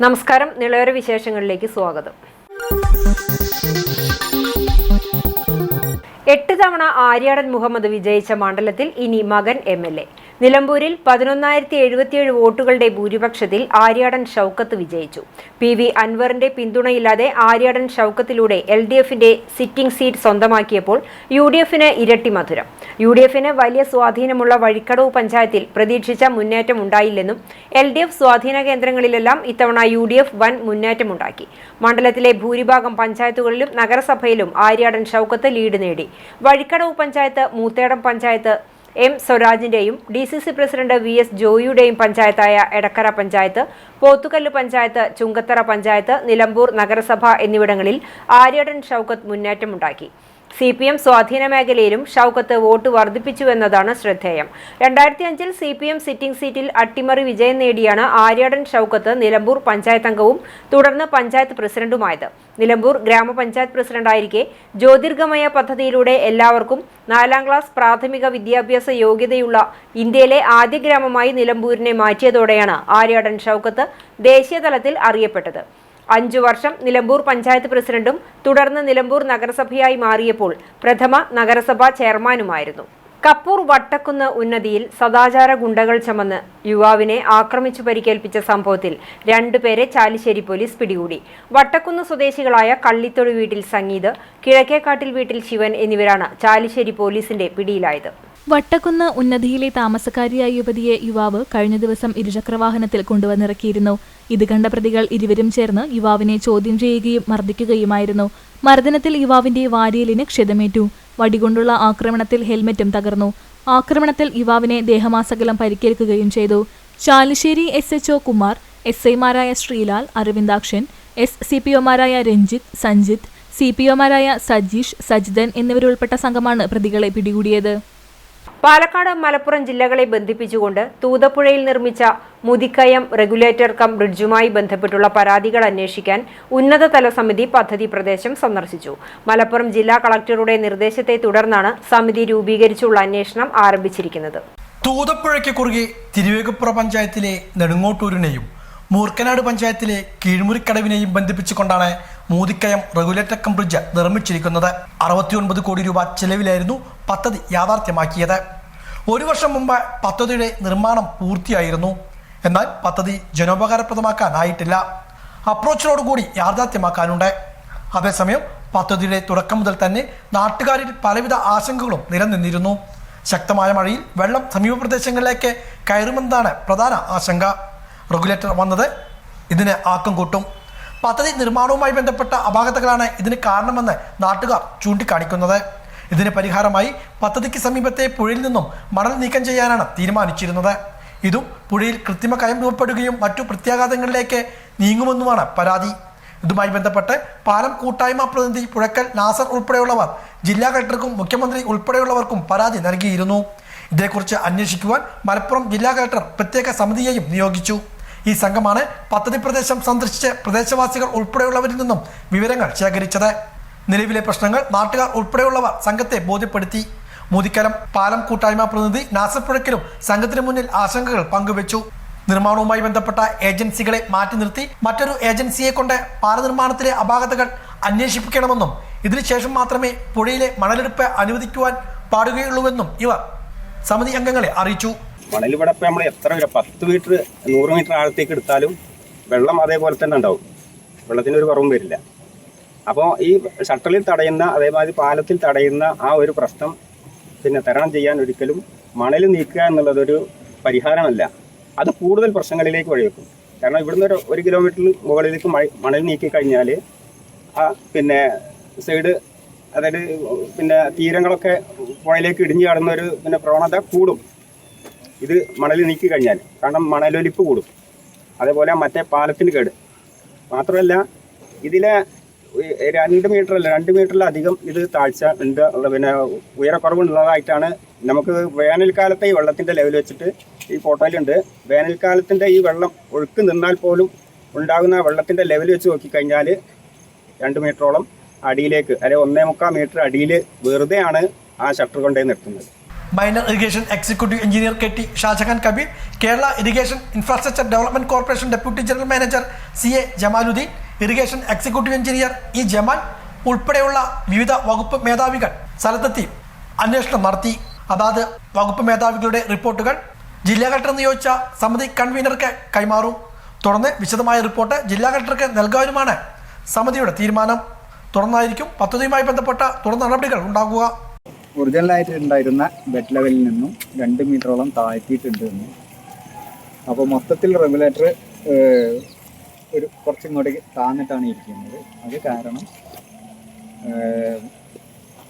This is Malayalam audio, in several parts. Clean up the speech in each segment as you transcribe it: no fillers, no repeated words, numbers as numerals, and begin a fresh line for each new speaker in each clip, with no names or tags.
നമസ്കാരം. നിളയോര വിശേഷങ്ങളിലേക്ക് സ്വാഗതം. 8 തവണ ആര്യാടൻ മുഹമ്മദ് വിജയിച്ച മണ്ഡലത്തിൽ ഇനി മകൻ MLA. നിലമ്പൂരിൽ 11,077 വോട്ടുകളുടെ ഭൂരിപക്ഷത്തിൽ ആര്യാടൻ ഷൗക്കത്ത് വിജയിച്ചു. PV അൻവറിന്റെ പിന്തുണയില്ലാതെ ആര്യാടൻ ഷൗക്കത്തിലൂടെ LDFന്റെ സിറ്റിംഗ് സീറ്റ് സ്വന്തമാക്കിയപ്പോൾ UDFന് ഇരട്ടി മധുരം. UDFന് വലിയ സ്വാധീനമുള്ള വഴിക്കടവ് പഞ്ചായത്തിൽ പ്രതീക്ഷിച്ച മുന്നേറ്റം ഉണ്ടായില്ലെന്നും LDF സ്വാധീന കേന്ദ്രങ്ങളിലെല്ലാം ഇത്തവണ UDF വൻ മുന്നേറ്റമുണ്ടാക്കി. മണ്ഡലത്തിലെ ഭൂരിഭാഗം പഞ്ചായത്തുകളിലും നഗരസഭയിലും ആര്യാടൻ ഷൗക്കത്ത് ലീഡ് നേടി. വഴിക്കടവ് പഞ്ചായത്ത്, മൂത്തേടം പഞ്ചായത്ത് M. സ്വരാജിന്റെയും DCC പ്രസിഡന്റ് VS ജോയിയുടെയും പഞ്ചായത്തായ എടക്കര പഞ്ചായത്ത്, പോത്തുകല്ല് പഞ്ചായത്ത്, ചുങ്കത്തറ പഞ്ചായത്ത്, നിലമ്പൂർ നഗരസഭ എന്നിവിടങ്ങളിൽ ആര്യാടൻ ഷൗക്കത്ത് മുന്നേറ്റമുണ്ടാക്കി. CPM സ്വാധീന മേഖലയിലും ഷൗക്കത്ത് വോട്ട് വർദ്ധിപ്പിച്ചുവെന്നതാണ് ശ്രദ്ധേയം. 2005-ൽ CPM സിറ്റിംഗ് സീറ്റിൽ അട്ടിമറി വിജയം നേടിയാണ് ആര്യാടൻ ഷൗക്കത്ത് നിലമ്പൂർ പഞ്ചായത്ത് അംഗവും തുടർന്ന് പഞ്ചായത്ത് പ്രസിഡന്റുമായത്. നിലമ്പൂർ ഗ്രാമപഞ്ചായത്ത് പ്രസിഡന്റായിരിക്കെ ജ്യോതിർഗമയ പദ്ധതിയിലൂടെ എല്ലാവർക്കും 4ാം ക്ലാസ് പ്രാഥമിക വിദ്യാഭ്യാസ യോഗ്യതയുള്ള ഇന്ത്യയിലെ ആദ്യ ഗ്രാമമായി നിലമ്പൂരിനെ മാറ്റിയതോടെയാണ് ആര്യാടൻ ഷൗക്കത്ത് ദേശീയ തലത്തിൽ അറിയപ്പെട്ടത്. 5 വർഷം നിലമ്പൂർ പഞ്ചായത്ത് പ്രസിഡന്റും തുടർന്ന് നിലമ്പൂർ നഗരസഭയായി മാറിയപ്പോൾ പ്രഥമ നഗരസഭാ ചെയർമാനുമായിരുന്നു. കപ്പൂർ വട്ടക്കുന്ന് ഉന്നതിയിൽ സദാചാര ഗുണ്ടകൾ ചമന്ന് യുവാവിനെ ആക്രമിച്ചു പരിക്കേൽപ്പിച്ച സംഭവത്തിൽ 2 പേരെ ചാലിശ്ശേരി പോലീസ് പിടികൂടി. വട്ടക്കുന്ന് സ്വദേശികളായ കള്ളിത്തൊടി വീട്ടിൽ സംഗീത്, കിഴക്കേക്കാട്ടിൽ വീട്ടിൽ ശിവൻ എന്നിവരാണ് ചാലിശ്ശേരി പോലീസിന്റെ പിടിയിലായത്.
വട്ടക്കുന്ന് ഉന്നതിയിലെ താമസക്കാരിയായ യുവതിയെ യുവാവ് കഴിഞ്ഞ ദിവസം ഇരുചക്രവാഹനത്തിൽ കൊണ്ടുവന്നിറക്കിയിരുന്നു. ഇത് കണ്ട പ്രതികൾ ഇരുവരും ചേർന്ന് യുവാവിനെ ചോദ്യം ചെയ്യുകയും മർദ്ദിക്കുകയുമായിരുന്നു. മർദ്ദനത്തിൽ യുവാവിന്റെ വാരിയലിന് ക്ഷതമേറ്റു. വടികൊണ്ടുള്ള ആക്രമണത്തിൽ ഹെൽമറ്റും തകർന്നു. ആക്രമണത്തിൽ യുവാവിനെ ദേഹമാസകലം പരിക്കേൽക്കുകയും ചെയ്തു. ചാലിശ്ശേരി SHO കുമാർ, SIമാരായ ശ്രീലാൽ, അരവിന്ദാക്ഷൻ, CPOമാരായ രഞ്ജിത്ത്, സഞ്ജിത്ത്, CPOമാരായ സജീഷ്, സജിതൻ എന്നിവരുൾപ്പെട്ട സംഘമാണ് പ്രതികളെ പിടികൂടിയത്.
പാലക്കാട്, മലപ്പുറം ജില്ലകളെ ബന്ധിപ്പിച്ചുകൊണ്ട് തൂതപ്പുഴയിൽ നിർമ്മിച്ച മുതിക്കയം റെഗുലേറ്റർ കം ബ്രിഡ്ജുമായി ബന്ധപ്പെട്ടുള്ള പരാതികൾ അന്വേഷിക്കാൻ ഉന്നതതല സമിതി പദ്ധതി പ്രദേശം സന്ദർശിച്ചു. മലപ്പുറം ജില്ലാ കളക്ടറുടെ നിർദ്ദേശത്തെ തുടർന്നാണ് സമിതി രൂപീകരിച്ചുള്ള അന്വേഷണം ആരംഭിച്ചിരിക്കുന്നത്.
തൂതപ്പുഴയ്ക്ക് കുറുകെ തിരുവേഗപ്പുറ പഞ്ചായത്തിലെ നെടുങ്ങോട്ടൂരിനെയും മൂർക്കനാട് പഞ്ചായത്തിലെ കീഴ്മുറിക്കടവിനെയും ബന്ധിപ്പിച്ചുകൊണ്ടാണ് മൂതിക്കയം റെഗുലേറ്റർ കം ബ്രിഡ്ജ് നിർമ്മിച്ചിരിക്കുന്നത്. 69 കോടി രൂപ ചെലവിലായിരുന്നു പദ്ധതി യാഥാർത്ഥ്യമാക്കിയത്. 1 വർഷം മുമ്പ് പദ്ധതിയുടെ നിർമ്മാണം പൂർത്തിയായിരുന്നു. എന്നാൽ പദ്ധതി ജനോപകാരപ്രദമാക്കാനായിട്ടില്ല. അപ്രോച്ചിനോടുകൂടി യാഥാർത്ഥ്യമാക്കാനുണ്ട്. അതേസമയം പദ്ധതിയുടെ തുടക്കം മുതൽ തന്നെ നാട്ടുകാരിൽ പലവിധ ആശങ്കകളും നിലനിന്നിരുന്നു. ശക്തമായ മഴയിൽ വെള്ളം സമീപ പ്രദേശങ്ങളിലേക്ക് കയറുമെന്നതാണ് പ്രധാന ആശങ്ക. റെഗുലേറ്റർ വന്നത് ഇതിന് ആക്കം കൂട്ടും. പദ്ധതി നിർമ്മാണവുമായി ബന്ധപ്പെട്ട അപാകതകളാണ് ഇതിന് കാരണമെന്ന് നാട്ടുകാർ ചൂണ്ടിക്കാണിക്കുന്നത്. ഇതിന് പരിഹാരമായി പദ്ധതിക്ക് സമീപത്തെ പുഴയിൽ നിന്നും മണൽ നീക്കം ചെയ്യാനാണ് തീരുമാനിച്ചിരുന്നത്. ഇതും പുഴയിൽ കൃത്രിമ കയം രൂപപ്പെടുകയും മറ്റു പ്രത്യാഘാതങ്ങളിലേക്ക് നീങ്ങുമെന്നുമാണ് പരാതി. ഇതുമായി ബന്ധപ്പെട്ട് പാലം കൂട്ടായ്മ പ്രതിനിധി പുഴക്കൽ നാസർ ഉൾപ്പെടെയുള്ളവർ ജില്ലാ കളക്ടർക്കും മുഖ്യമന്ത്രി ഉൾപ്പെടെയുള്ളവർക്കും പരാതി നൽകിയിരുന്നു. ഇതേക്കുറിച്ച് അന്വേഷിക്കുവാൻ മലപ്പുറം ജില്ലാ കളക്ടർ പ്രത്യേക സമിതിയെയും നിയോഗിച്ചു. ഈ സംഘമാണ് പദ്ധതി പ്രദേശം സന്ദർശിച്ച് പ്രദേശവാസികൾ ഉൾപ്പെടെയുള്ളവരിൽ നിന്നും വിവരങ്ങൾ ശേഖരിച്ചത്. നിലവിലെ പ്രശ്നങ്ങൾ നാട്ടുകാർ ഉൾപ്പെടെയുള്ളവർ സംഘത്തെ ബോധ്യപ്പെടുത്തി. മൂതിക്കലം പാലം കൂട്ടായ്മ പ്രതിനിധി നാസർ പുഴക്കലും സംഘത്തിന് മുന്നിൽ ആശങ്കകൾ പങ്കുവച്ചു. നിർമ്മാണവുമായി ബന്ധപ്പെട്ട ഏജൻസികളെ മാറ്റി നിർത്തി മറ്റൊരു ഏജൻസിയെ കൊണ്ട് പാല നിർമ്മാണത്തിലെ അപാകതകൾ അന്വേഷിപ്പിക്കണമെന്നും ഇതിനുശേഷം മാത്രമേ പുഴയിലെ മണലെടുപ്പ് അനുവദിക്കുവാൻ പാടുകയുള്ളൂവെന്നും ഇവർ സമിതി അംഗങ്ങളെ അറിയിച്ചു.
മണൽ ഇവിടെ ഇപ്പം നമ്മൾ എത്ര 10 മീറ്റർ 100 മീറ്റർ ആഴത്തേക്ക് എടുത്താലും വെള്ളം അതേപോലെ തന്നെ ഉണ്ടാവും. വെള്ളത്തിനൊരു കുറവും വരില്ല. അപ്പോൾ ഈ ഷട്ടറിൽ തടയുന്ന അതേമാതിരി പാലത്തിൽ തടയുന്ന ആ ഒരു പ്രശ്നം പിന്നെ തരണം ചെയ്യാൻ ഒരിക്കലും മണൽ നീക്കുക എന്നുള്ളതൊരു പരിഹാരമല്ല. അത് കൂടുതൽ പ്രശ്നങ്ങളിലേക്ക് വഴിവെക്കും. കാരണം ഇവിടുന്ന് ഒരു കിലോമീറ്റർ മുകളിലേക്ക് മണൽ നീക്കി കഴിഞ്ഞാൽ ആ പിന്നെ സൈഡ് അതായത് പിന്നെ തീരങ്ങളൊക്കെ പുഴയിലേക്ക് ഇടിഞ്ഞു കടന്ന ഒരു പിന്നെ പ്രവണത കൂടും. ഇത് മണൽ നീക്കി കഴിഞ്ഞാൽ കാരണം മണലൊലിപ്പ് കൂടും. അതേപോലെ മറ്റേ പാലത്തിന് കേട് മാത്രമല്ല ഇതിലെ 2 മീറ്ററല്ല 2 മീറ്ററിലധികം ഇത് താഴ്ച ഉണ്ട്. പിന്നെ ഉയരക്കുറവുള്ളതായിട്ടാണ് നമുക്ക് വേനൽക്കാലത്തെ ഈ വെള്ളത്തിൻ്റെ ലെവൽ വെച്ചിട്ട് ഈ ഫോട്ടോയിലുണ്ട്. വേനൽക്കാലത്തിൻ്റെ ഈ വെള്ളം ഒഴുക്ക് നിന്നാൽ പോലും ഉണ്ടാകുന്ന വെള്ളത്തിൻ്റെ ലെവൽ വെച്ച് നോക്കിക്കഴിഞ്ഞാൽ 2 മീറ്ററോളം അടിയിലേക്ക് അല്ലെങ്കിൽ 1.25 മീറ്റർ അടിയിൽ വെറുതെയാണ് ആ ഷട്ടർ കൊണ്ടേ നിർത്തുന്നത്.
Minor irrigation executive engineer KT Shajahan Kabir, Kerala irrigation infrastructure development corporation deputy general manager CA Jamaluddin, irrigation executive engineer E Jamal ഉൾപ്പെടെയുള്ള വിവിധ വകുപ്പ് മേധാവികൾ സ്ഥലത്തെത്തി അന്വേഷണം നടത്തി. അതാത് വകുപ്പ് മേധാവികളുടെ റിപ്പോർട്ടുകൾ ജില്ലാ കളക്ടർ നിയോഗിച്ച സമിതി കൺവീനർക്ക് കൈമാറും. തുടർന്ന് വിശദമായ റിപ്പോർട്ട് ജില്ലാ കളക്ടർക്ക് നൽകാനുമാണ് സമിതിയുടെ തീരുമാനം. തുടർന്നായിരിക്കും പദ്ധതിയുമായി ബന്ധപ്പെട്ട തുടർ നടപടികൾ ഉണ്ടാകുക.
ഒറിജിനലായിട്ട് ഉണ്ടായിരുന്ന ബെഡ് ലെവലിൽ നിന്നും 2 മീറ്ററോളം താഴ്ത്തിയിട്ടുണ്ട് എന്ന്. അപ്പോൾ മൊത്തത്തിൽ റെഗുലേറ്റർ ഒരു കുറച്ചിങ്ങോട്ടേക്ക് താന്നിട്ടാണ് ഇരിക്കുന്നത്. അത് കാരണം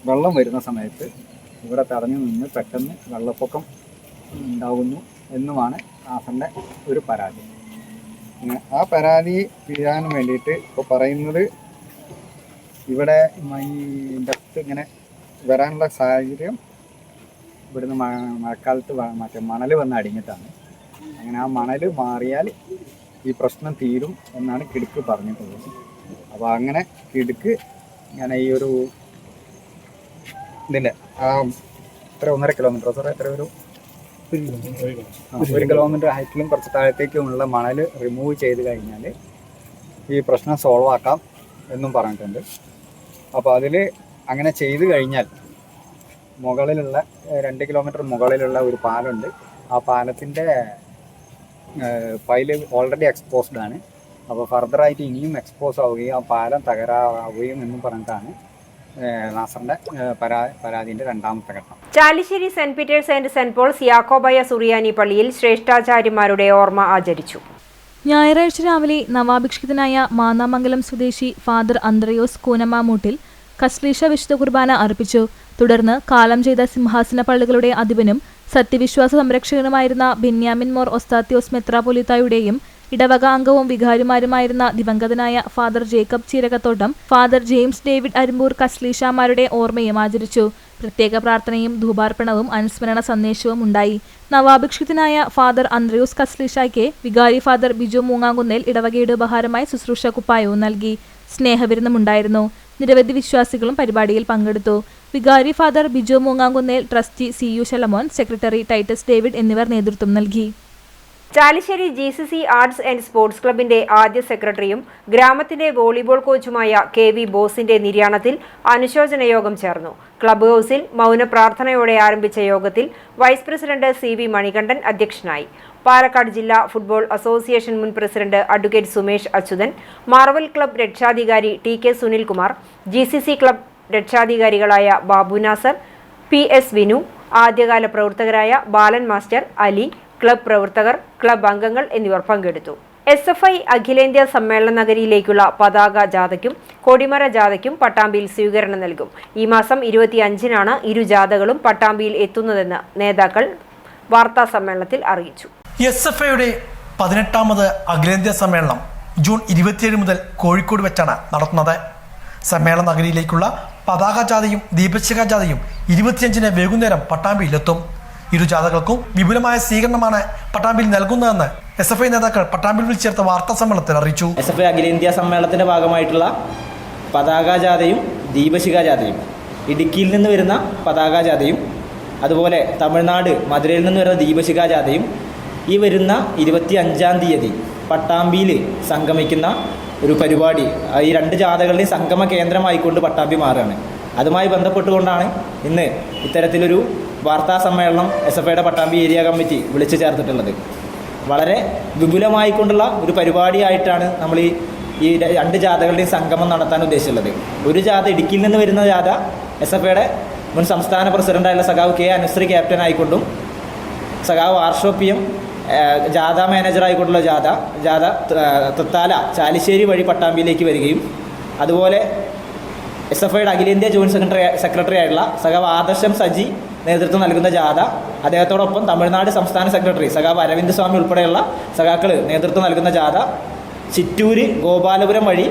വെള്ളം വരുന്ന സമയത്ത് ഇവിടെ തടഞ്ഞു നിന്ന് പെട്ടെന്ന് വെള്ളപ്പൊക്കം ഉണ്ടാകുന്നു എന്നുമാണ് നാസറിൻ്റെ ഒരു പരാതി. ആ പരാതി തീരാൻ വേണ്ടിയിട്ട് ഇപ്പോൾ പറയുന്നത് ഇവിടെ ഈ ഡെപ്ത് ഇങ്ങനെ വരാനുള്ള സാഹചര്യം ഇവിടുന്ന് മഴക്കാലത്ത് മറ്റേ മണൽ വന്ന് അടിഞ്ഞിട്ടാണ്. അങ്ങനെ ആ മണൽ മാറിയാൽ ഈ പ്രശ്നം തീരും എന്നാണ് കിടുക്ക് പറഞ്ഞിട്ടുള്ളത്. അപ്പോൾ അങ്ങനെ കിടുക്ക് ഇങ്ങനെ ഈ ഒരു ഇതിൻ്റെ എത്ര 1.5 കിലോമീറ്റർ സാറേ എത്ര ഒരു 1 കിലോമീറ്റർ ഹൈറ്റിലും കുറച്ച് താഴത്തേക്കുമുള്ള മണൽ റിമൂവ് ചെയ്ത് കഴിഞ്ഞാൽ ഈ പ്രശ്നം സോൾവ് ആക്കാം എന്നും പറഞ്ഞിട്ടുണ്ട്. അപ്പോൾ അതിൽ അങ്ങനെ ചെയ്ത് കഴിഞ്ഞാൽ മുകളിലുള്ള 2 കിലോമീറ്റർ മുകളിലുള്ള ഒരു പാലമുണ്ട്. ആ പാലത്തിൻ്റെ പൈല് ഓൾറെഡി എക്സ്പോസ്ഡ് ആണ്. അപ്പോൾ ഫർദറായിട്ട് ഇനിയും എക്സ്പോസ് ആവുകയും ആ പാലം തകരാവുകയും എന്നും പറഞ്ഞിട്ടാണ് നാസറിൻ്റെ പരാതിൻ്റെ രണ്ടാമത്തെ ഘട്ടം.
Chalissery saint Peter's and saint Paul's Yakobaya Suriyani പള്ളിയിൽ ശ്രേഷ്ഠാചാര്യന്മാരുടെ ഓർമ്മ ആചരിച്ചു.
ഞായറാഴ്ച രാവിലെ നവാഭിഷിക്തനായ മാന്നാമംഗലം സ്വദേശി ഫാദർ അന്ത്രയോസ് കൂനമാമൂട്ടിൽ കസ്ലീഷ വിശുദ്ധ കുർബാന അർപ്പിച്ചു. തുടർന്ന് കാലം ചെയ്ത സിംഹാസന പള്ളികളുടെ അധിപനും സത്യവിശ്വാസ സംരക്ഷകനുമായിരുന്ന ബെന്യാമിൻ മോർ ഒസ്താത്യോസ് മെത്രാപൊലിത്തായുടെയും ഇടവക അംഗവും വികാരിമാരുമായിരുന്ന ദിവംഗതനായ father Jacob Cheerakathottam, father James David Arumbur കസ്ലീഷാമാരുടെ ഓർമ്മയും ആചരിച്ചു. പ്രത്യേക പ്രാർത്ഥനയും ധൂപാർപ്പണവും അനുസ്മരണ സന്ദേശവും ഉണ്ടായി. നവാഭിഷിക്തനായ ഫാദർ അന്ത്രയോസ് കസ്ലീഷായ്ക്ക് വികാരി ഫാദർ ബിജു മൂങ്ങാങ്കുന്നേൽ ഇടവകയുടെ ഉപഹാരമായി ശുശ്രൂഷ കുപ്പായവും നൽകി. സ്നേഹവിരുന്നുമുണ്ടായിരുന്നു. നിരവധി വിശ്വാസികളും പരിപാടിയിൽ പങ്കെടുത്തു. വികാരി father Biju Moongankunnel, trustee CU Shalamon, secretary Titus David എന്നിവർ നേതൃത്വം നൽകി.
Chalissery GCC arts and sports ക്ലബിന്റെ ആദ്യ സെക്രട്ടറിയും ഗ്രാമത്തിന്റെ വോളിബോൾ കോച്ചുമായ KV ബോസിന്റെ നിര്യാണത്തിൽ അനുശോചന യോഗം ചേർന്നു. ക്ലബ് ഹൗസിൽ മൗന പ്രാർത്ഥനയോടെ ആരംഭിച്ച യോഗത്തിൽ വൈസ് പ്രസിഡന്റ് CV മണികണ്ഠൻ അധ്യക്ഷനായി. പാലക്കാട് ജില്ലാ ഫുട്ബോൾ അസോസിയേഷൻ മുൻ president advocate Sumesh Achuthan, Marvel club രക്ഷാധികാരി TK സുനിൽകുമാർ, GCC ക്ലബ് രക്ഷാധികാരികളായ ബാബു നാസർ, PS വിനു, ആദ്യകാല പ്രവർത്തകരായ ബാലൻ മാസ്റ്റർ, അലി, ക്ലബ് പ്രവർത്തകർ, ക്ലബ് അംഗങ്ങൾ എന്നിവർ പങ്കെടുത്തു. SFI അഖിലേന്ത്യാ സമ്മേളന നഗരിയിലേക്കുള്ള പതാക ജാഥയ്ക്കും കൊടിമര ജാഥയ്ക്കും പട്ടാമ്പിയിൽ സ്വീകരണം നൽകും. ഈ മാസം 25-നാണ് ഇരു ജാഥകളും പട്ടാമ്പിയിൽ എത്തുന്നതെന്ന് നേതാക്കൾ വാർത്താ സമ്മേളനത്തിൽ അറിയിച്ചു.
SFIയുടെ 18ാമത് അഖിലേന്ത്യാ സമ്മേളനം ജൂൺ 27 മുതൽ കോഴിക്കോട് വെച്ചാണ് നടത്തുന്നത്. സമ്മേളന നഗരിയിലേക്കുള്ള പതാക ജാഥയും ദീപശിഖ ജാഥയും 25-ന് വൈകുന്നേരം പട്ടാമ്പിയിലെത്തും. ഇരു ജാഥകൾക്കും വിപുലമായ സ്വീകരണമാണ് പട്ടാമ്പിയിൽ നൽകുന്നതെന്ന് SFI നേതാക്കൾ പട്ടാമ്പിൽ വിളിച്ചു ചേർത്ത വാർത്താ സമ്മേളനത്തിൽ അറിയിച്ചു.
SFI അഖിലേന്ത്യാ സമ്മേളനത്തിന്റെ ഭാഗമായിട്ടുള്ള പതാക ജാഥയും ദീപശിഖ ജാഥയും, ഇടുക്കിയിൽ നിന്ന് വരുന്ന പതാക ജാഥയും അതുപോലെ തമിഴ്നാട് മധുരയിൽ നിന്ന് വരുന്ന ദീപശിഖ ജാഥയും ഈ വരുന്ന 25-ാം തീയതി പട്ടാമ്പിയിൽ സംഗമിക്കുന്ന ഒരു പരിപാടി, ഈ രണ്ട് ജാഥകളുടെയും സംഗമ കേന്ദ്രമായിക്കൊണ്ട് പട്ടാമ്പി മാറുകയാണ്. അതുമായി ബന്ധപ്പെട്ടുകൊണ്ടാണ് ഇന്ന് ഇത്തരത്തിലൊരു വാർത്താ സമ്മേളനം SFIയുടെ പട്ടാമ്പി ഏരിയ കമ്മിറ്റി വിളിച്ചു ചേർത്തിട്ടുള്ളത്. വളരെ വിപുലമായിക്കൊണ്ടുള്ള ഒരു പരിപാടിയായിട്ടാണ് നമ്മൾ ഈ രണ്ട് ജാഥകളുടെയും സംഗമം നടത്താൻ ഉദ്ദേശിച്ചുള്ളത്. ഒരു ജാഥ ഇടുക്കിയിൽ നിന്ന് വരുന്ന ജാഥ SFIയുടെ മുൻ സംസ്ഥാന പ്രസിഡന്റായുള്ള സഖാവ് K അനുശ്രീ ക്യാപ്റ്റൻ ആയിക്കൊണ്ടും സഖാവ് ആർഷോപ്പിയം ജാഥ മാനേജറായിക്കൊണ്ടുള്ള ജാഥ തൃത്താല ചാലിശ്ശേരി വഴി പട്ടാമ്പിയിലേക്ക് വരികയും അതുപോലെ SFIയുടെ അഖിലേന്ത്യാ ജോയിന്റ് സെക്രട്ടറി ആയിട്ടുള്ള സഖാവ് ആദർശം സജി നേതൃത്വം നൽകുന്ന ജാഥ, അദ്ദേഹത്തോടൊപ്പം തമിഴ്നാട് സംസ്ഥാന സെക്രട്ടറി സഖാവ് അരവിന്ദ് സ്വാമി ഉൾപ്പെടെയുള്ള സഖാക്കൾ നേതൃത്വം നൽകുന്ന ജാഥ ചിറ്റൂര് ഗോപാലപുരം വഴി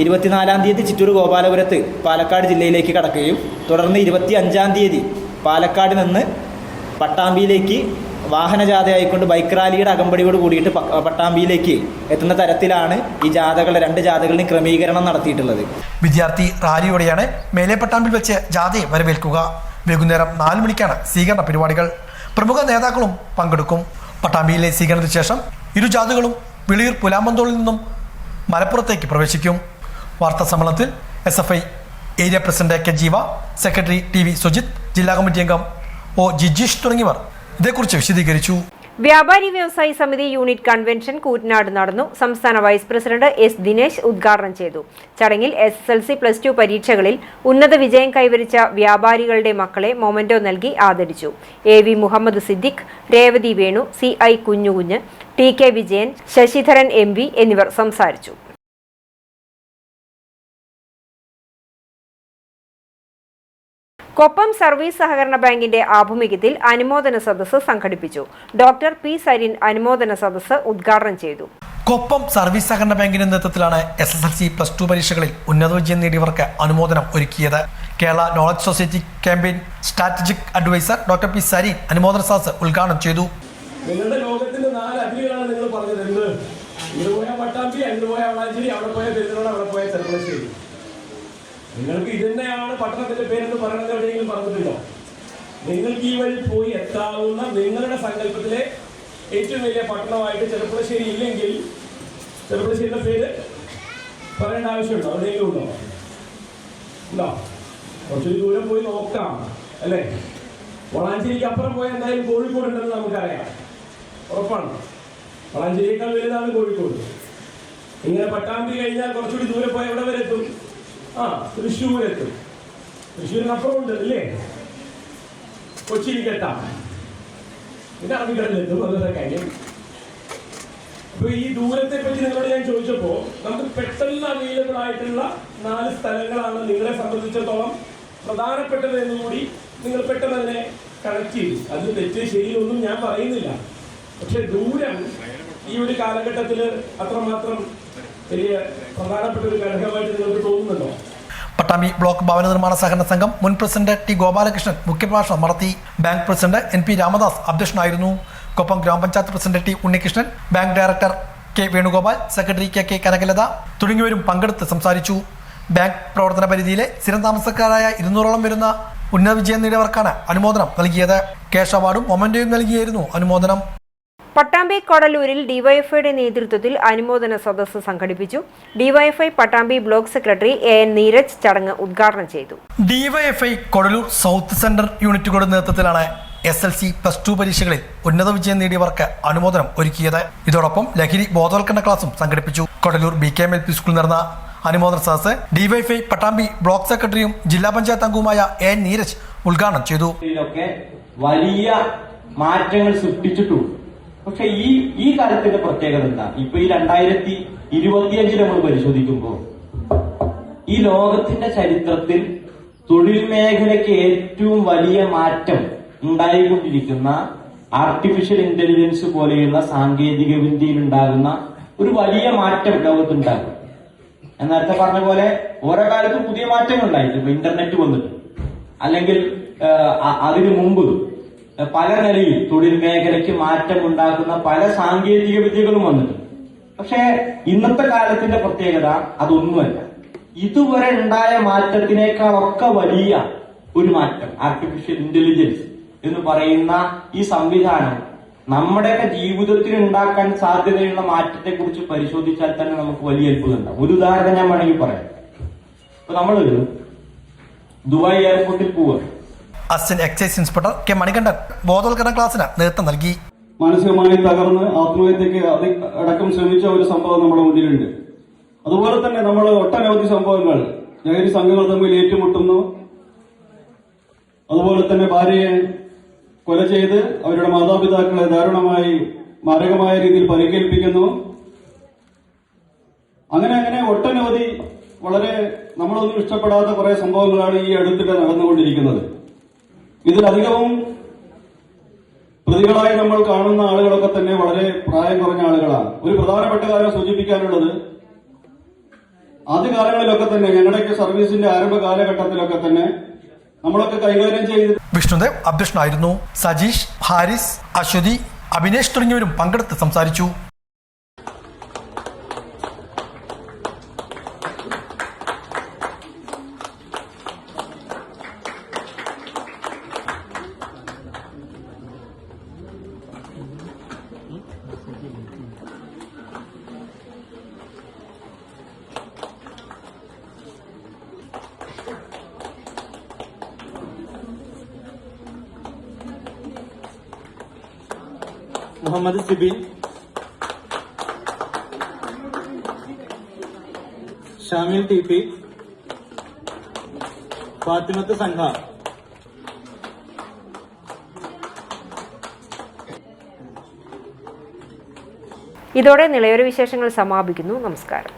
24-ാം തീയതി ചിറ്റൂർ ഗോപാലപുരത്ത് പാലക്കാട് ജില്ലയിലേക്ക് കടക്കുകയും തുടർന്ന് 25-ാം തീയതി പാലക്കാട് നിന്ന് പട്ടാമ്പിയിലേക്ക് വാഹനജാഥയായിക്കൊണ്ട് ബൈക്ക് റാലിയുടെ അകമ്പടിയോട് കൂടിയിട്ട് പട്ടാമ്പിയിലേക്ക് എത്തുന്ന തരത്തിലാണ് ഈ രണ്ട് ജാഥകളുടെയും ക്രമീകരണം നടത്തിയിട്ടുള്ളത്.
വിദ്യാർത്ഥി റാലിയോടെയാണ് മേലെ പട്ടാമ്പിൽ വെച്ച് ജാഥയെ വരവേൽക്കുക. വൈകുന്നേരം 4 മണിക്കാണ് സ്വീകരണ പരിപാടികൾ. പ്രമുഖ നേതാക്കളും പങ്കെടുക്കും. പട്ടാമ്പിയിലെ സ്വീകരണത്തിന് ശേഷം ഇരു ജാഥകളും വിളിയൂർ പുലാമന്തോളിൽ നിന്നും മലപ്പുറത്തേക്ക് പ്രവേശിക്കും. വാർത്താ സമ്മേളനത്തിൽ SFI ഏരിയ പ്രസിഡന്റ് കെ ജീവ, സെക്രട്ടറി TV സുജിത്, ജില്ലാ കമ്മിറ്റി അംഗം ഒ ജിജീഷ് തുടങ്ങിയവർ ഇതേക്കുറിച്ച് വിശദീകരിച്ചു.
വ്യാപാരി വ്യവസായി സമിതി യൂണിറ്റ് കൺവെൻഷൻ കൂറ്റനാട് നടന്നു. സംസ്ഥാന വൈസ് പ്രസിഡന്റ് S ദിനേശ് ഉദ്ഘാടനം ചെയ്തു. ചടങ്ങിൽ SSLC+2 പരീക്ഷകളിൽ ഉന്നത വിജയം കൈവരിച്ച വ്യാപാരികളുടെ മക്കളെ മൊമെന്റോ നൽകി ആദരിച്ചു. AV Muhammad Siddique, Revathi Venu, CI Kunjukunju, TK Vijayan, Sasidharan MV എന്നിവർ സംസാരിച്ചു. കൊപ്പം സർവീസ് സഹകരണ ബാങ്കിന്റെ ആഭിമുഖ്യത്തിൽ അനുമോദന സദസ്സ് സംഘടിപ്പിച്ചു. ഡോക്ടർ P സരിൻ അനുമോദന സദസ്സ് ഉദ്ഘാടനം ചെയ്തു.
കൊപ്പം സർവീസ് സഹകരണ ബാങ്കിന്റെ നേതൃത്വത്തിലാണ് SSLC+2 പരീക്ഷകളിൽ ഉന്നത വിജയം നേടിയവർക്ക് അനുമോദനം ഒരുക്കിയത്. Kerala knowledge society campaign strategic adviser doctor P Sarin അനുമോദന സദസ്സ് ഉദ്ഘാടനം ചെയ്തു.
നിങ്ങളുടെ ലോകത്തിന്റെ 4 അതിരുകളാണ് നിങ്ങൾ പറഞ്ഞത്. ഇങ്ങോട്ട് പോയ പട്ടാമ്പി, അങ്ങോട്ട് പോയ വളാഞ്ചേരി, അവിടെ പോയ പെരുന്നോട്, അവിടെ പോയ ചെറുപ്പശ്ശേരി. നിങ്ങൾക്ക് ഇതന്നെയാണ് പട്ടണത്തിന്റെ പേരെന്ന് പറയുന്നത് എവിടെയെങ്കിലും പറഞ്ഞിട്ടുണ്ടോ? നിങ്ങൾക്ക് ഈ വഴി പോയി എത്താവുന്ന നിങ്ങളുടെ സങ്കല്പത്തിലെ ഏറ്റവും വലിയ പട്ടണമായിട്ട് ചെറുപ്പശ്ശേരി ഇല്ലെങ്കിൽ ചെറുപ്പശ്ശേരിയുടെ പേര് പറയേണ്ട ആവശ്യമുണ്ടോ? എവിടെയെങ്കിലും ഉണ്ടോ? ഉണ്ടോ? കുറച്ചൊരു ദൂരം പോയി നോക്കാം അല്ലേ? വളാഞ്ചേരിക്ക് അപ്പുറം പോയാൽ എന്തായാലും കോഴിക്കോട് ഉണ്ടെന്ന് നമുക്കറിയാം, ഉറപ്പാണ്. വളാഞ്ചേരിയേക്കാൾ വലുതാണ് കോഴിക്കോട്. ഇങ്ങനെ പട്ടാമ്പി കഴിഞ്ഞാൽ കുറച്ചുകൂടി ദൂരെ പോയാൽ എവിടെ വരെ എത്തും? തൃശ്ശൂരെത്തും. തൃശ്ശൂരിനപ്പുറം ഉണ്ട് അല്ലേ? കൊച്ചിയിലെത്താം, പിന്നെ അറബിക്കടലിലെത്തും. അതൊക്കെ കാര്യം. അപ്പൊ ഈ ദൂരത്തെ പറ്റി നിങ്ങളോട് ഞാൻ ചോദിച്ചപ്പോ നമുക്ക് പെട്ടെന്ന് അവൈലബിൾ ആയിട്ടുള്ള 4 സ്ഥലങ്ങളാണ് നിങ്ങളെ സംബന്ധിച്ചിടത്തോളം പ്രധാനപ്പെട്ടത് എന്നുകൂടി നിങ്ങൾ പെട്ടെന്ന് തന്നെ കണക്ട് ചെയ്തു. അത് തെറ്റ് ശരിയൊന്നും ഞാൻ പറയുന്നില്ല. പക്ഷെ ദൂരം ഈ ഒരു കാലഘട്ടത്തിൽ അത്രമാത്രം വലിയ പ്രധാനപ്പെട്ട ഒരു ഘടകമായിട്ട് നിങ്ങൾക്ക് തോന്നുന്നുണ്ടോ?
പട്ടാമ്പി ബ്ലോക്ക് ഭവന നിർമ്മാണ സഹകരണ സംഘം മുൻ പ്രസിഡന്റ് T ഗോപാലകൃഷ്ണൻ മുഖ്യപ്രഭാഷണം നടത്തി. ബാങ്ക് പ്രസിഡന്റ് NP രാമദാസ് അധ്യക്ഷനായിരുന്നു. കൊപ്പം ഗ്രാമപഞ്ചായത്ത് president T Unnikrishnan, bank director K Venugopal, secretary KK Kanakalatha തുടങ്ങിയവരും പങ്കെടുത്ത് സംസാരിച്ചു. ബാങ്ക് പ്രവർത്തന പരിധിയിലെ സ്ഥിരം താമസക്കാരായ 200ഓളം വരുന്ന ഉന്നത വിജയം നേടിയവർക്കാണ് അനുമോദനം നൽകിയത്. ക്യാഷ് അവാർഡും മൊമെന്റോയും നൽകിയായിരുന്നു അനുമോദനം.
പട്ടാമ്പി കൊടലൂരിൽ ഡിവൈഎഫ്ഐയുടെ നേതൃത്വത്തിൽ അനുമോദന സദസ്സ് സംഘടിപ്പിച്ചു. DYFI Pattambi block secretary AN Neeraj ചടങ്ങ് ഉദ്ഘാടനം ചെയ്തു.
ഡിവൈഎഫ്ഐ കൊടലൂർ സൗത്ത് സെന്റർ യൂണിറ്റുകളുടെ നേതൃത്വത്തിലാണ് SSLC+2 പരീക്ഷകളിൽ ഉന്നത വിജയം നേടിയവർക്ക് അനുമോദനം ഒരുക്കിയത്. ഇതോടൊപ്പം ലഹരി ബോധവൽക്കരണ ക്ലാസും സംഘടിപ്പിച്ചു. കൊടലൂർ BKM LP സ്കൂളിൽ നടന്ന അനുമോദന സദസ്സ് ഡിവൈഎഫ്ഐ പട്ടാമ്പി ബ്ലോക്ക് സെക്രട്ടറിയും ജില്ലാ പഞ്ചായത്ത് അംഗവുമായ AN നീരജ് ഉദ്ഘാടനം ചെയ്തു.
വലിയ മാറ്റങ്ങൾ സൃഷ്ടിച്ചിട്ടുണ്ട്. പക്ഷെ ഈ കാലത്തിന്റെ പ്രത്യേകത എന്താ? ഇപ്പൊ ഈ 2025 നമ്മൾ പരിശോധിക്കുമ്പോൾ ഈ ലോകത്തിന്റെ ചരിത്രത്തിൽ തൊഴിൽ മേഖലയ്ക്ക് ഏറ്റവും വലിയ മാറ്റം ഉണ്ടായിക്കൊണ്ടിരിക്കുന്ന ആർട്ടിഫിഷ്യൽ ഇന്റലിജൻസ് പോലെയുള്ള സാങ്കേതിക വിദ്യയിൽ ഉണ്ടാകുന്ന ഒരു വലിയ മാറ്റം ലോകത്തുണ്ടാകും. ഞാൻ നേരത്തെ പറഞ്ഞ പോലെ ഓരോ കാലത്തും പുതിയ മാറ്റങ്ങൾ ഉണ്ടായിട്ട് ഇപ്പൊ ഇന്റർനെറ്റ് വന്നിട്ട് അല്ലെങ്കിൽ അതിനു മുമ്പ് പല നിലയിൽ തൊഴിൽ മേഖലയ്ക്ക് മാറ്റം ഉണ്ടാക്കുന്ന പല സാങ്കേതിക വിദ്യകളും വന്നിട്ടുണ്ട്. പക്ഷെ ഇന്നത്തെ കാലത്തിന്റെ പ്രത്യേകത അതൊന്നുമല്ല. ഇതുവരെ ഉണ്ടായ മാറ്റത്തിനേക്കാളൊക്കെ വലിയ ഒരു മാറ്റം, ആർട്ടിഫിഷ്യൽ ഇന്റലിജൻസ് എന്ന് പറയുന്ന ഈ സംവിധാനം നമ്മുടെയൊക്കെ ജീവിതത്തിൽ ഉണ്ടാക്കാൻ സാധ്യതയുള്ള മാറ്റത്തെ കുറിച്ച് പരിശോധിച്ചാൽ തന്നെ നമുക്ക് വലിയ അത്ഭുതം ഉണ്ടാവും. ഒരു ഉദാഹരണം ഞാൻ വേണമെങ്കിൽ പറയാം. ഇപ്പൊ നമ്മള് ദുബായ് എയർപോർട്ടിൽ പോവുക.
Assistant excise inspector K Manikandan ബോധവൽക്കരണ ക്ലാസ്സിന് നേതൃത്വം നൽകി.
മാനസികമായി തകർന്ന് ആത്മഹത്യക്ക് അടക്കം ശ്രമിച്ച ഒരു സംഭവം നമ്മുടെ മുന്നിലുണ്ട്. അതുപോലെ തന്നെ നമ്മൾ ഒട്ടനവധി സംഭവങ്ങൾ, ലഹരി സംഘങ്ങൾ തമ്മിൽ ഏറ്റുമുട്ടുന്നു, അതുപോലെ തന്നെ ഭാര്യയെ കൊല ചെയ്ത് അവരുടെ മാതാപിതാക്കളെ ദാരുണമായി മാരകമായ രീതിയിൽ പരിക്കേൽപ്പിക്കുന്നു. അങ്ങനെ ഒട്ടനവധി വളരെ നമ്മളൊന്നും ഇഷ്ടപ്പെടാത്ത കുറെ സംഭവങ്ങളാണ് ഈ അടുത്തിടെ നടന്നുകൊണ്ടിരിക്കുന്നത്. ഇതിലധികവും പ്രതികളായി നമ്മൾ കാണുന്ന ആളുകളൊക്കെ തന്നെ വളരെ പ്രായം കുറഞ്ഞ ആളുകളാണ്. ഒരു പ്രധാനപ്പെട്ട കാര്യം സൂചിപ്പിക്കാനുള്ളത്, ആദ്യകാലങ്ങളിലൊക്കെ തന്നെ ഞങ്ങളുടെയൊക്കെ സർവീസിന്റെ ആരംഭ കാലഘട്ടത്തിലൊക്കെ തന്നെ നമ്മളൊക്കെ കൈകാര്യം ചെയ്ത്
വിഷ്ണുദേവ് അധ്യക്ഷനായിരുന്നു. സജീഷ്, ഹാരിസ്, അശ്വതി, അഭിനേഷ് തുടങ്ങിയവരും പങ്കെടുത്ത് സംസാരിച്ചു.
Muhammad Sibin, Shamil T P, Fathimath Sanha.
ഇതോടെ നിളയൊരു വിശേഷങ്ങൾ സമാപിക്കുന്നു. നമസ്കാരം.